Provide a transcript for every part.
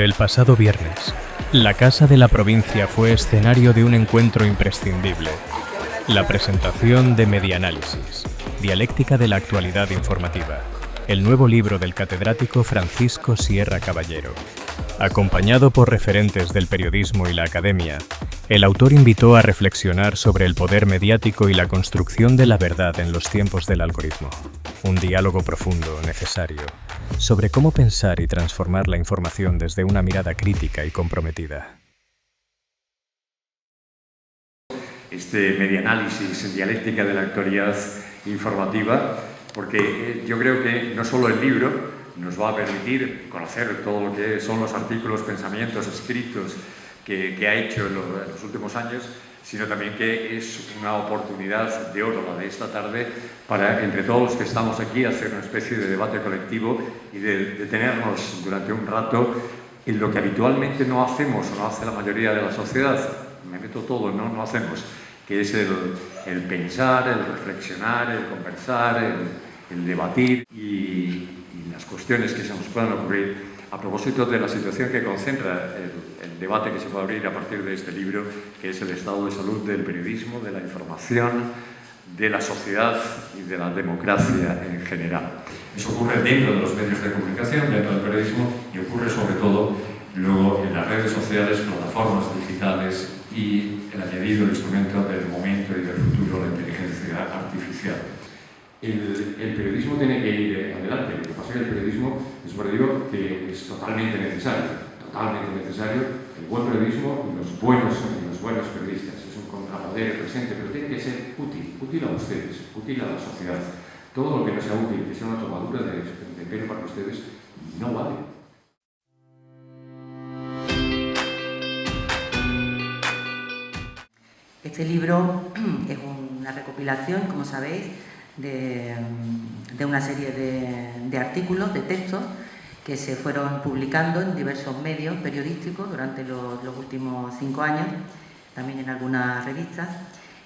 El pasado viernes, la Casa de la Provincia fue escenario de un encuentro imprescindible. La presentación de Medianálisis, Dialéctica de la Actualidad Informativa, el nuevo libro del catedrático Francisco Sierra Caballero. Acompañado por referentes del periodismo y la academia, el autor invitó a reflexionar sobre el poder mediático y la construcción de la verdad en los tiempos del algoritmo. Un diálogo profundo, necesario, sobre cómo pensar y transformar la información desde una mirada crítica y comprometida. Este medianálisis en dialéctica de la actualidad informativa, porque yo creo que no solo el libro nos va a permitir conocer todo lo que son los artículos, pensamientos, escritos que ha hecho en los últimos años, sino también que es una oportunidad de oro la de esta tarde para, entre todos los que estamos aquí, hacer una especie de debate colectivo y de detenernos durante un rato en lo que habitualmente no hacemos o no hace la mayoría de la sociedad. Me meto todo, no hacemos, que es el pensar, el reflexionar, el conversar, el debatir y las cuestiones que se nos puedan ocurrir a propósito de la situación que concentra el debate que se va a abrir a partir de este libro, que es el estado de salud del periodismo, de la información, de la sociedad y de la democracia en general. Eso ocurre dentro de los medios de comunicación, dentro del periodismo, y ocurre sobre todo luego en las redes sociales, plataformas digitales y el añadido instrumento del momento y del futuro, la inteligencia artificial. El periodismo tiene que ir adelante. Lo que pasa es que el periodismo, es por ello que es totalmente necesario el buen periodismo y los buenos periodistas. Es un contrapoder presente, pero tiene que ser útil a ustedes, útil a la sociedad. Todo lo que no sea útil, que sea una tomadura de pelo para ustedes, no vale. Este libro es una recopilación, como sabéis, de una serie de artículos, de textos, que se fueron publicando en diversos medios periodísticos durante los últimos 5 años, también en algunas revistas.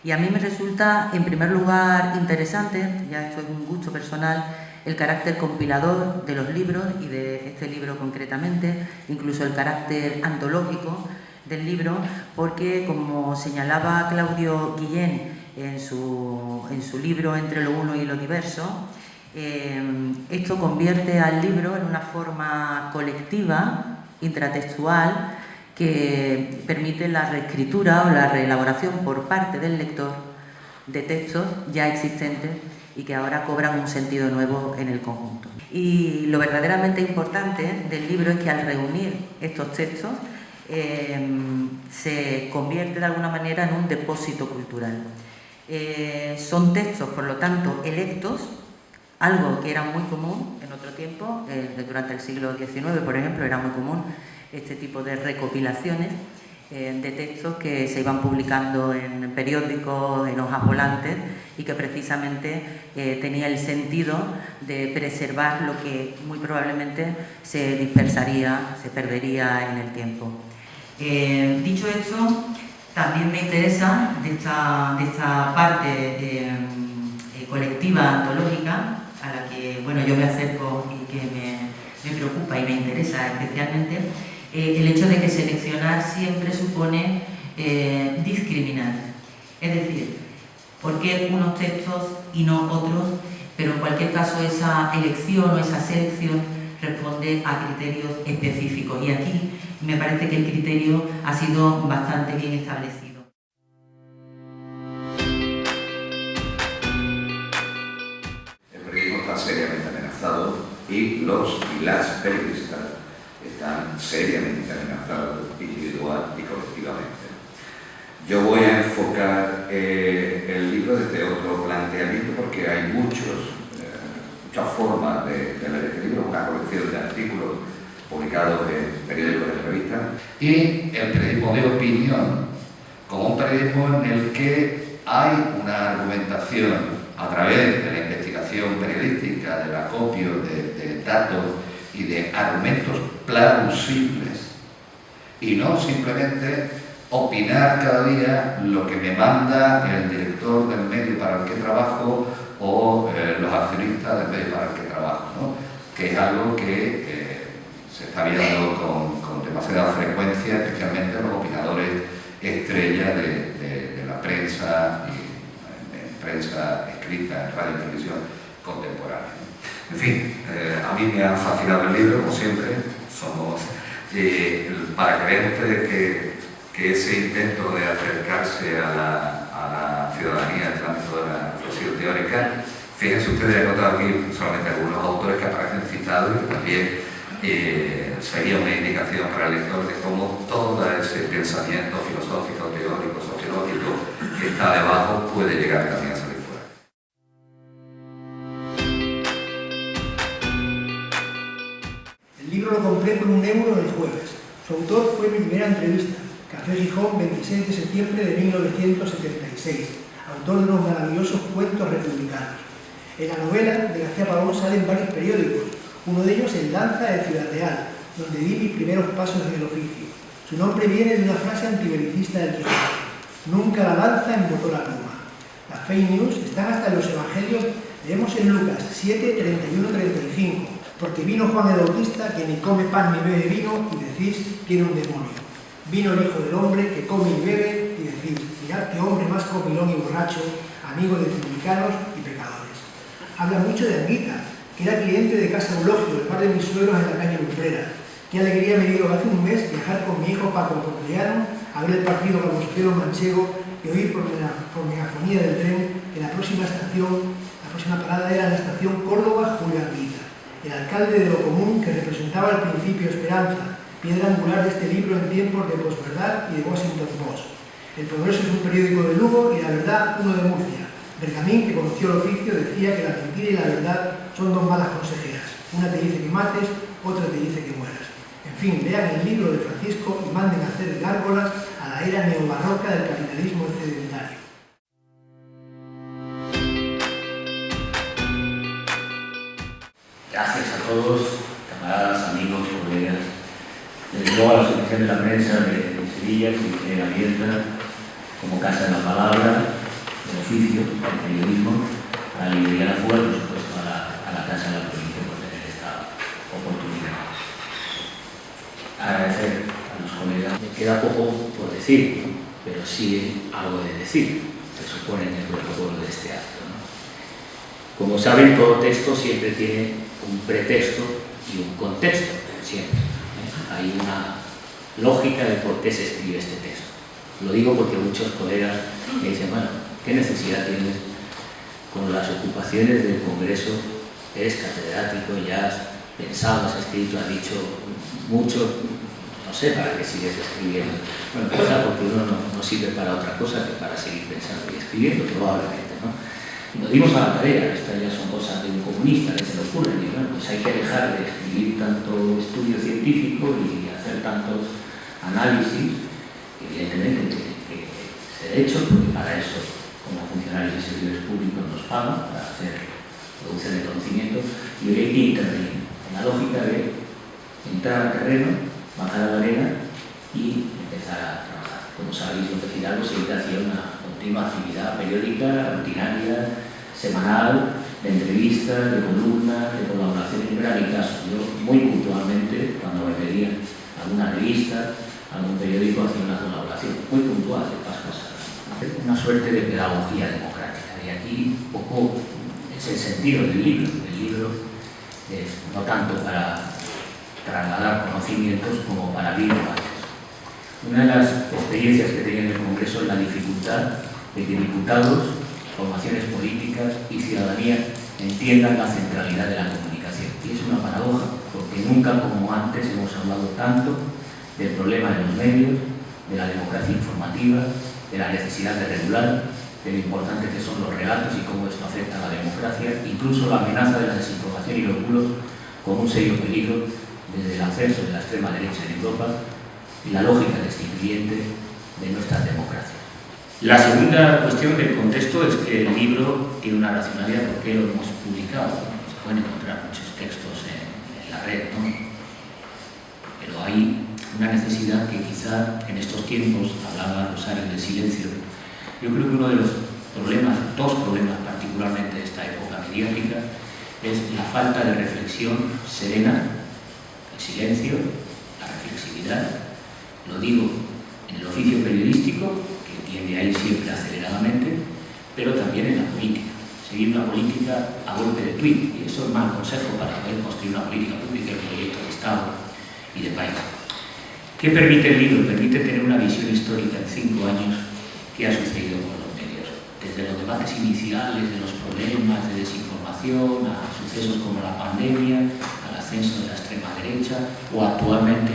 Y a mí me resulta, en primer lugar, interesante, ya esto es un gusto personal, el carácter compilador de los libros y de este libro concretamente, incluso el carácter antológico del libro, porque, como señalaba Claudio Guillén en su libro Entre lo uno y lo diverso, esto convierte al libro en una forma colectiva, intratextual, que permite la reescritura o la reelaboración por parte del lector de textos ya existentes y que ahora cobran un sentido nuevo en el conjunto. Y lo verdaderamente importante del libro es que al reunir estos textos se convierte de alguna manera en un depósito cultural. Son textos, por lo tanto, electos, algo que era muy común en otro tiempo, durante el siglo XIX, por ejemplo, era muy común este tipo de recopilaciones de textos que se iban publicando en periódicos, en hojas volantes, y que precisamente tenía el sentido de preservar lo que muy probablemente se dispersaría, se perdería en el tiempo. Dicho esto, también me interesa de esta parte colectiva antológica a la que yo me acerco y que me preocupa y me interesa especialmente, el hecho de que seleccionar siempre supone discriminar. Es decir, ¿por qué unos textos y no otros? Pero en cualquier caso esa elección o esa selección responde a criterios específicos, y aquí me parece que el criterio ha sido bastante bien establecido. El periodismo está seriamente amenazado y los y las periodistas están seriamente amenazados individual y colectivamente. Yo voy a enfocar el libro desde otro planteamiento porque hay muchas formas de leer este libro, una colección de artículos publicados en periódicos y revistas. Y el periodismo de opinión, como un periodismo en el que hay una argumentación a través de la investigación periodística, del acopio de datos y de argumentos plausibles, y no simplemente opinar cada día lo que me manda el director del medio para el que trabajo o los accionistas del medio para el que trabajo, ¿no? Que es algo que se está viendo con demasiada frecuencia, especialmente a los opinadores estrella de la prensa, y en prensa escrita, en radio y televisión contemporánea. En fin, a mí me ha fascinado el libro, como siempre. Somos, para creer ustedes que ese intento de acercarse a la ciudadanía en el ámbito de la reflexión teórica, fíjense ustedes, he notado aquí solamente algunos autores que aparecen citados y que también sería una indicación para el lector de cómo todo ese pensamiento filosófico, teórico, sociológico que está debajo puede llegar también a salir fuera. El libro lo compré por €1 el jueves. Su autor fue mi primera entrevista, Café Gijón, 26 de septiembre de 1976, autor de unos maravillosos cuentos republicanos. En la novela de García Pavón salen varios periódicos, uno de ellos El Danza de Ciudad Real, donde di mis primeros pasos en el oficio. Su nombre viene de una frase antibelicista del Quijote: nunca la lanza embotó la pluma. Las fake news están hasta en los evangelios. Leemos en Lucas 7, 31, 35. Porque vino Juan el Bautista, que ni come pan ni bebe vino, y decís, tiene un demonio. Vino el Hijo del Hombre, que come y bebe, y decís, mirad qué hombre más comilón y borracho, amigo de publicanos y pecadores. Habla mucho de Anguita, que era cliente de Casa Eulogio, el par de mis suegros en la calle Lumbrera. Qué alegría me dio hace un mes viajar con mi hijo Paco Portellano a ver el partido Baloncesto Manchego y oír por megafonía del tren que la próxima parada era la estación Córdoba Julio Anguita, el alcalde de lo común que representaba al principio Esperanza, piedra angular de este libro en tiempos de posverdad y de Washington Post. El Progreso es un periódico de Lugo y La Verdad uno de Murcia. Bergamín, que conoció el oficio, decía que la mentira y la verdad son dos malas consejeras. Una te dice que mates, otra te dice que mueras. En fin, lean el libro de Francisco y manden a hacer gárgolas a la era neobarroca del capitalismo excedentario. Gracias a todos, camaradas, amigos, colegas. Desde luego a la Asociación de la Prensa de Sevilla, que tiene abierta como Casa de la Palabra, el oficio, el periodismo, a la librería La Fuga, por supuesto a la Casa de la Provincia por tener esta oportunidad. Agradecer a los colegas. Me queda poco por decir, ¿no? Pero sí algo de decir, se supone en el protocolo de este acto, ¿no? Como saben, todo texto siempre tiene un pretexto y un contexto, siempre. Hay una lógica de por qué se escribe este texto. Lo digo porque muchos colegas me dicen, bueno, ¿qué necesidad tienes con las ocupaciones del Congreso? Eres catedrático, ya has pensado, has escrito, has dicho mucho, no sé para qué sigues escribiendo. Bueno, quizá porque uno no sirve para otra cosa que para seguir pensando y escribiendo, probablemente, ¿no? Nos dimos a la tarea, estas ya son cosas de un comunista que se le ocurren, y bueno, pues hay que dejar de escribir tanto estudio científico y hacer tantos análisis, que evidentemente tienen que ser hechos, porque para eso, como funcionarios y servidores públicos, nos pagan para hacer producción de conocimiento, y hoy hay que intervenir en la lógica de entrar al terreno, bajar a la arena y empezar a trabajar. Como sabéis, lo que Fidalgo siempre hacía una continua actividad periódica, rutinaria, semanal, de entrevistas, de columnas, de colaboración. No era mi caso. Yo, muy puntualmente, cuando me pedían alguna revista, algún periódico, hacía una colaboración muy puntual de estas cosas. Una suerte de pedagogía democrática. Y aquí un poco es el sentido del libro. El libro es no tanto para trasladar conocimientos como para abrir debates. Una de las experiencias que tenía en el Congreso es la dificultad de que diputados, formaciones políticas y ciudadanía entiendan la centralidad de la comunicación. Y es una paradoja, porque nunca como antes hemos hablado tanto del problema de los medios, de la democracia informativa, de la necesidad de regular, de lo importante que son los relatos y cómo esto afecta a la democracia, incluso la amenaza de la desinformación y los bulos como un serio peligro desde el ascenso de la extrema derecha en Europa y la lógica destituyente de nuestras democracias. La segunda cuestión del contexto es que el libro tiene una racionalidad porque lo hemos publicado. Se pueden encontrar muchos textos en la red, ¿no? Pero hay una necesidad que quizá en estos tiempos, hablaba Rosario del silencio, yo creo que uno de los problemas, dos problemas particularmente de esta época mediática, es la falta de reflexión serena, el silencio, la reflexión. necesidad, lo digo en el oficio periodístico, que tiende a ir siempre aceleradamente, pero también en la política. Seguir una política a golpe de tuit, y eso es mal consejo para poder construir una política pública y un proyecto de Estado y de país. ¿Qué permite el libro? Permite tener una visión histórica en 5 años qué ha sucedido con los medios. Desde los debates iniciales de los problemas de desinformación, a sucesos como la pandemia, al ascenso de la extrema derecha o actualmente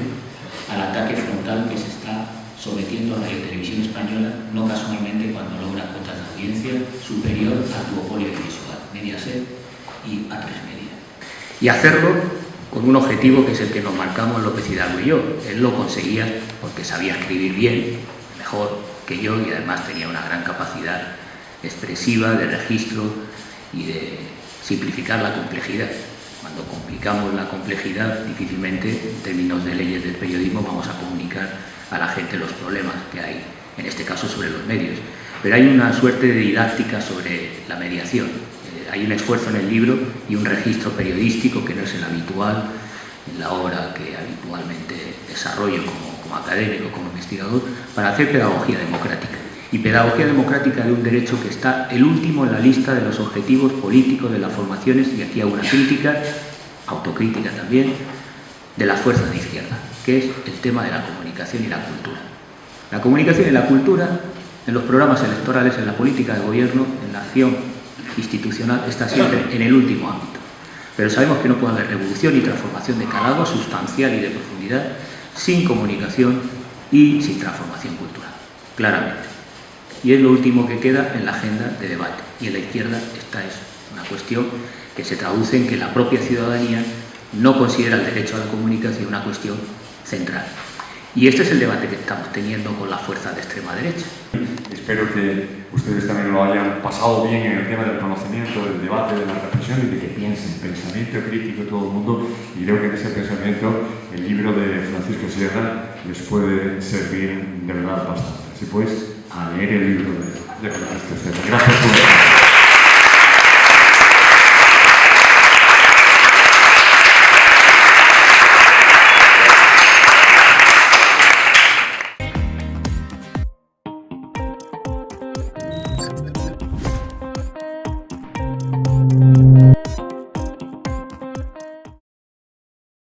al ataque frontal que se está sometiendo a Radio Televisión Española, no casualmente cuando logra cotas de audiencia superior al duopolio visual, Mediaset y A3 Media. Y hacerlo con un objetivo que es el que nos marcamos López Hidalgo y yo. Él lo conseguía porque sabía escribir bien, mejor que yo, y además tenía una gran capacidad expresiva, de registro y de simplificar la complejidad. Cuando complicamos la complejidad, difícilmente, en términos de leyes del periodismo, vamos a comunicar a la gente los problemas que hay, en este caso sobre los medios. Pero hay una suerte de didáctica sobre la mediación. Hay un esfuerzo en el libro y un registro periodístico que no es el habitual en la obra que habitualmente desarrollo como académico, como investigador, para hacer pedagogía democrática. Y pedagogía democrática de un derecho que está el último en la lista de los objetivos políticos de las formaciones, y aquí hago una crítica, autocrítica también, de las fuerzas de izquierda, que es el tema de la comunicación y la cultura. La comunicación y la cultura, en los programas electorales, en la política de gobierno, en la acción institucional, está siempre en el último ámbito. Pero sabemos que no puede haber revolución y transformación de calado sustancial y de profundidad sin comunicación y sin transformación cultural, claramente. Y es lo último que queda en la agenda de debate. Y en la izquierda esta es una cuestión que se traduce en que la propia ciudadanía no considera el derecho a la comunicación una cuestión central. Y este es el debate que estamos teniendo con las fuerzas de extrema derecha. Espero que ustedes también lo hayan pasado bien en el tema del conocimiento, del debate, de la reflexión y de que piensen, pensamiento crítico todo el mundo, y creo que en ese pensamiento el libro de Francisco Sierra les puede servir de verdad bastante. Así pues, a leer el libro de Francisco Sierra. Gracias por